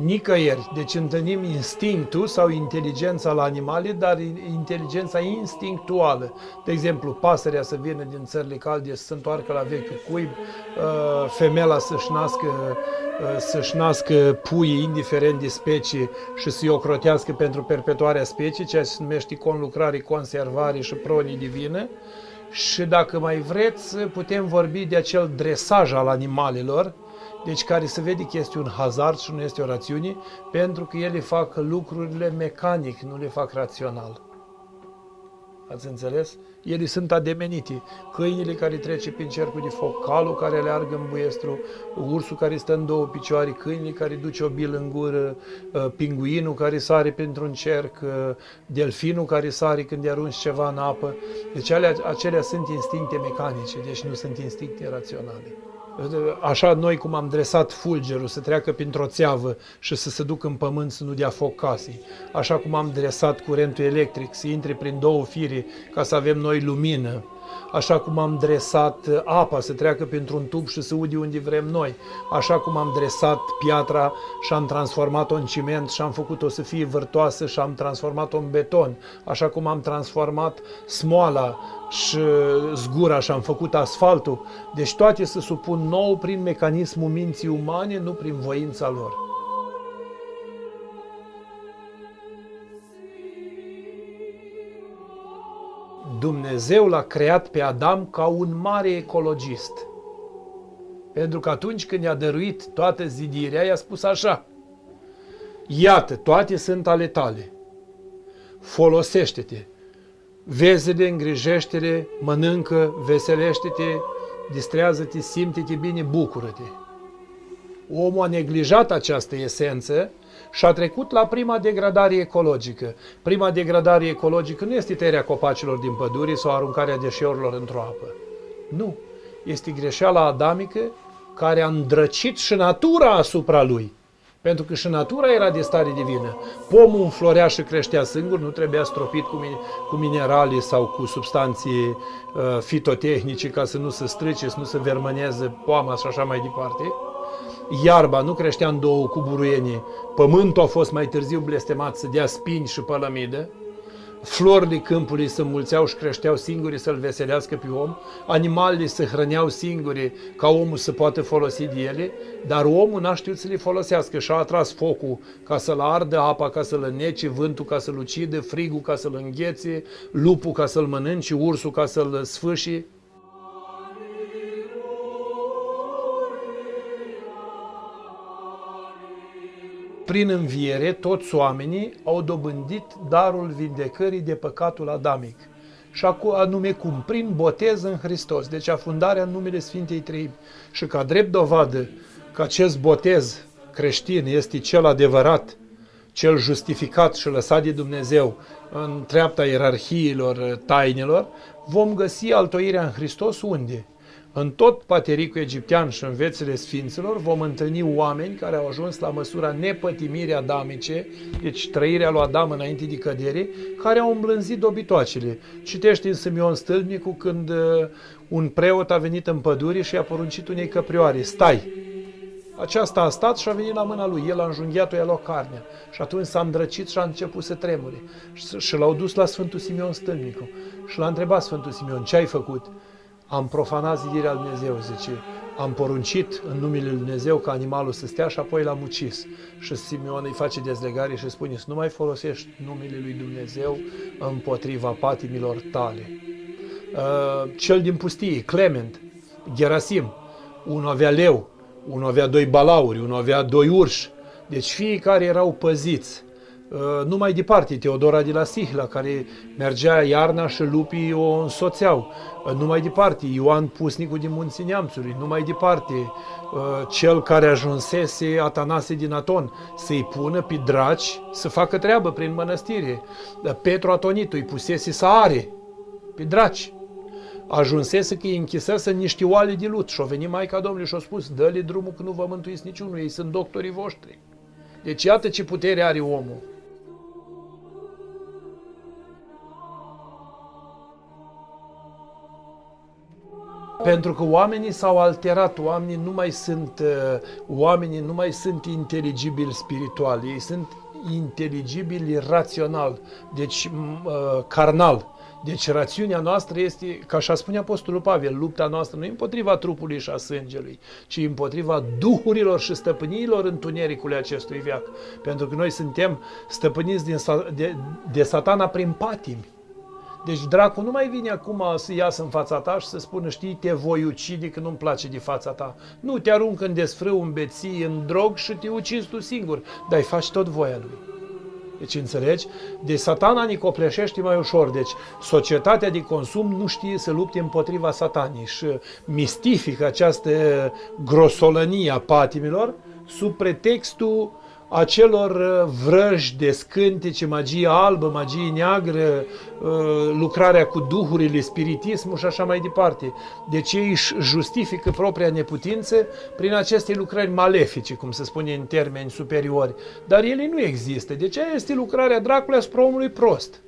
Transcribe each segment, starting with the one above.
Nicăieri. Deci întâlnim instinctul sau inteligența la animale, dar inteligența instinctuală. De exemplu, pasărea să vină din țările calde să se întoarcă la vechiul cuib, femela să-și nască puii, indiferent de specie, și să-i ocrotească pentru perpetuarea speciei, ceea ce se numește conlucrare, conservare și pronii divină. Și dacă mai vreți, putem vorbi de acel dresaj al animalelor, deci care se vede că este un hazard și nu este o rațiune, pentru că ele fac lucrurile mecanic, nu le fac rațional. Ați înțeles? Ele sunt ademenite. Câinile care trece prin cercul de foc, calul care aleargă în buiestru, ursul care stă în două picioare, câinile care duce o bilă în gură, pinguinul care sare printr-un cerc, delfinul care sare când îi arunci ceva în apă. Deci acelea sunt instincte mecanice, deci nu sunt instincte raționale. Așa noi cum am dresat fulgerul să treacă printr-o țeavă și să se ducă în pământ să nu dea foc casei, așa cum am dresat curentul electric să intre prin două fire ca să avem noi lumină, așa cum am dresat apa să treacă printr-un tub și să udi unde vrem noi, așa cum am dresat piatra și am transformat-o în ciment și am făcut-o să fie vârtoasă și am transformat-o în beton, așa cum am transformat smoala și zgura și am făcut asfaltul. Deci toate se supun nou prin mecanismul minții umane, nu prin voința lor. Dumnezeu l-a creat pe Adam ca un mare ecologist. Pentru că atunci când i-a dăruit toată zidirea, i-a spus așa: iată, toate sunt ale tale, folosește-te, vezi-le, îngrijește-le, mănâncă, veselește-te, distrează-te, simte-te bine, bucură-te. Omul a neglijat această esență și a trecut la prima degradare ecologică. Prima degradare ecologică nu este tăierea copacilor din pădure sau aruncarea deșeurilor într-o apă. Nu. Este greșeala adamică care a îndrăcit și natura asupra lui. Pentru că și natura era de stare divină. Pomul înflorea și creștea singur, nu trebuia stropit cu minerale sau cu substanțe fitotehnice ca să nu se strice, să nu se vermăneze poama și așa mai departe. Iarba nu creștea în două cu buruienii. Pământul a fost mai târziu blestemat să dea spini și pălămidă. Florile câmpului se mulțeau și creșteau singuri să-l veselească pe om. Animalele se hrăneau singuri ca omul să poată folosi de ele, dar omul n-a știut să le folosească și a atras focul ca să-l ardă, apa ca să-l înnece, vântul ca să-l ucidă, frigul ca să-l înghețe, lupul ca să-l mănânce, ursul ca să-l sfâșie. Prin înviere, toți oamenii au dobândit darul vindecării de păcatul adamic. Și anume cum? Prin botez în Hristos, deci afundarea în numele Sfintei Treimi. Și ca drept dovadă că acest botez creștin este cel adevărat, cel justificat și lăsat de Dumnezeu în treapta ierarhiilor tainelor, vom găsi altoirea în Hristos unde? În tot patericul egiptean și în viețile sfinților vom întâlni oameni care au ajuns la măsura nepătimirii adamice, deci trăirea lui Adam înainte de cădere, care au îmblânzit dobitoacele. Citește în Simeon Stâlpnicul când un preot a venit în pădure și i-a poruncit unei căprioare: stai! Aceasta a stat și a venit la mâna lui, el a înjunghiat-o, i-a luat carnea. Și atunci s-a îndrăcit și a început să tremure. Și l-au dus la Sfântul Simeon Stâlpnicul și l-a întrebat Sfântul Simeon: ce ai făcut? Am profanat zidirea lui Dumnezeu, zice. Am poruncit în numele lui Dumnezeu ca animalul să stea și apoi l-am ucis. Și Simeon îi face dezlegare și spune: să nu mai folosești numele lui Dumnezeu împotriva patimilor tale. Cel din pustie, Clement, Gerasim, unul avea leu, unul avea doi balauri, unul avea doi urși. Deci fiecare erau păziți. Nu mai departe, Teodora de la Sihla, care mergea iarna și lupii o însoțeau. Nu mai departe, Ioan Pusnicul din Munții Neamțului. Nu mai departe, cel care ajunsese, Atanase din Aton, să-i pună pe draci să facă treabă prin mănăstire. Petru Atonitul îi pusese să are pe draci. Ajunsese că îi închisese în niște oale de lut și-o venit Maica Domnului și-a spus: dă-le drumul că nu vă mântuiți niciunul, ei sunt doctorii voștri. Deci iată ce putere are omul. Pentru că oamenii s-au alterat, oamenii nu mai sunt inteligibili spiritual, ei sunt inteligibili rațional, deci carnal. Deci rațiunea noastră este, ca și-a spune Apostolul Pavel, lupta noastră nu e împotriva trupului și a sângelui, ci împotriva duhurilor și stăpâniilor întunericului acestui veac. Pentru că noi suntem stăpâniți de Satana prin patimi. Deci dracul nu mai vine acum să iasă în fața ta și să spună, știi, te voi ucide că nu-mi place de fața ta. Nu, te aruncă în desfrâu, în beții, în drog și te ucizi tu singur, dar îi faci tot voia lui. Deci înțelegi? Deci Satana ne copleșește mai ușor. Deci societatea de consum nu știe să lupte împotriva Satanii și mistifică această grosolănie a patimilor sub pretextul acelor vrăji de scântece, magie albă, magie neagră, lucrarea cu duhurile, spiritismul și așa mai departe. Deci ei își justifică propria neputință prin aceste lucrări malefice, cum se spune în termeni superiori. Dar ele nu există. Deci aia este lucrarea dracului asupra omului prost.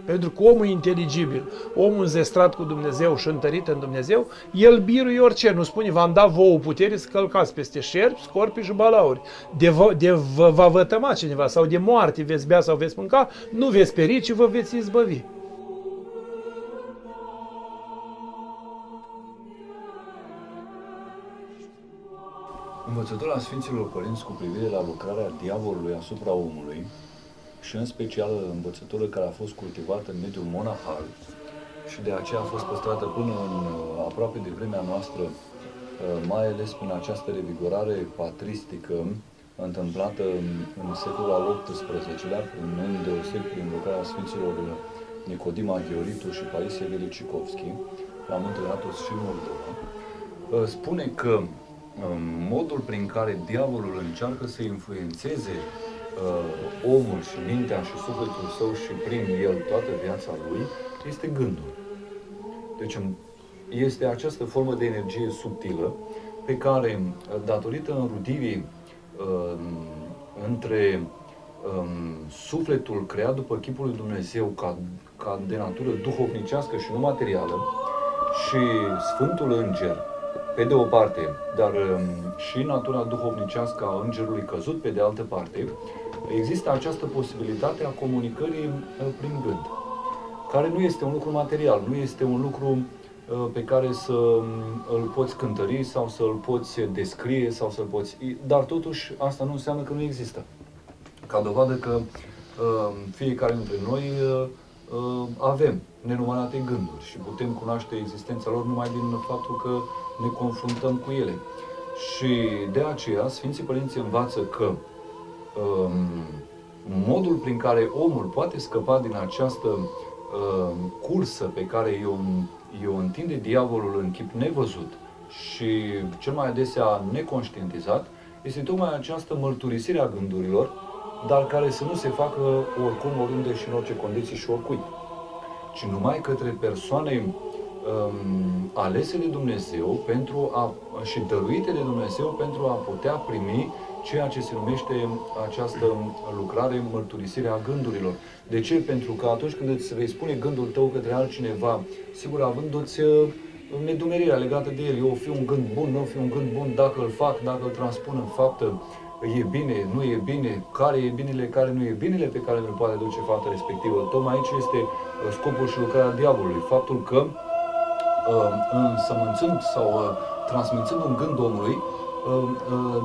Pentru că omul inteligibil, omul înzestrat cu Dumnezeu și întărit în Dumnezeu, el biruie orice. Nu spune, v-am dat vouă putere să călcați peste șerpi, scorpii și balauri. Vă va vătăma cineva sau de moarte veți bea sau veți mânca, nu veți peri, ci vă veți izbăvi. Învățătura Sfinților Părinți cu privire la lucrarea diavolului asupra omului și în special învățătură care a fost cultivată în mediul monahal și de aceea a fost păstrată până în aproape de vremea noastră, mai ales prin această revigorare patristică întâmplată în secolul al XVIII-lea, îndeoseb prin lucrarea Sfinților Nicodim Aghioritu și Paisie Velicicovski, la Muntele Athos și Moldova, spune că modul prin care diavolul încearcă să influențeze omul și mintea și sufletul său și prin el toată viața lui, este gândul. Deci este această formă de energie subtilă pe care, datorită înrudirii între sufletul creat după chipul lui Dumnezeu ca de natură duhovnicească și nu materială și Sfântul Înger, pe de o parte, dar și natura duhovnicească a Îngerului căzut pe de altă parte, există această posibilitate a comunicării prin gând, care nu este un lucru material, nu este un lucru pe care să îl poți cântări sau să îl poți descrie sau să îl poți... Dar totuși asta nu înseamnă că nu există. Ca dovadă că fiecare dintre noi avem nenumărate gânduri și putem cunoaște existența lor numai din faptul că ne confruntăm cu ele. Și de aceea Sfinții Părinți învață că modul prin care omul poate scăpa din această cursă pe care o întinde diavolul în chip nevăzut și cel mai adesea neconștientizat, este tocmai această mărturisire a gândurilor, dar care să nu se facă oricum, oriunde și în orice condiții și oricui, ci numai către persoane alese de Dumnezeu și dăruite de Dumnezeu pentru a putea primi ceea ce se numește această lucrare, mărturisirea gândurilor. De ce? Pentru că atunci când îți vei spune gândul tău către altcineva, sigur avându-ți nedumerirea legată de el, o fi un gând bun, nu o fi un gând bun, dacă îl fac, dacă îl transpun în faptă, e bine, nu e bine, care e binele, care nu e binele pe care îl poate duce fapta respectivă. Tocmai aici este scopul și lucrarea diavolului. Faptul că însămânțând sau transmițând un gând omului,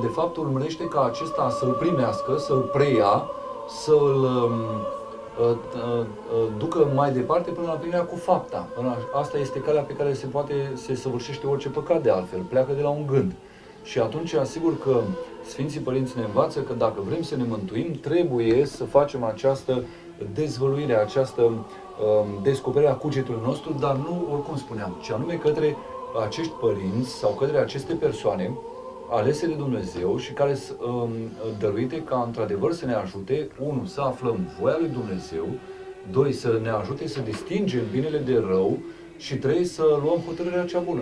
de fapt urmărește ca acesta să-l primească, să-l preia, să-l ducă mai departe până la primirea cu fapta. Asta este calea pe care se săvârșește orice păcat de altfel, pleacă de la un gând. Și atunci, asigur că Sfinții Părinți ne învață că dacă vrem să ne mântuim, trebuie să facem această dezvăluire, această descoperire a cugetului nostru, dar nu oricum spuneam, ci anume către acești părinți sau către aceste persoane alese de Dumnezeu și care sunt dăruite ca într-adevăr să ne ajute, 1, să aflăm voia lui Dumnezeu, 2, să ne ajute să distingem binele de rău și 3, să luăm hotărârea cea bună.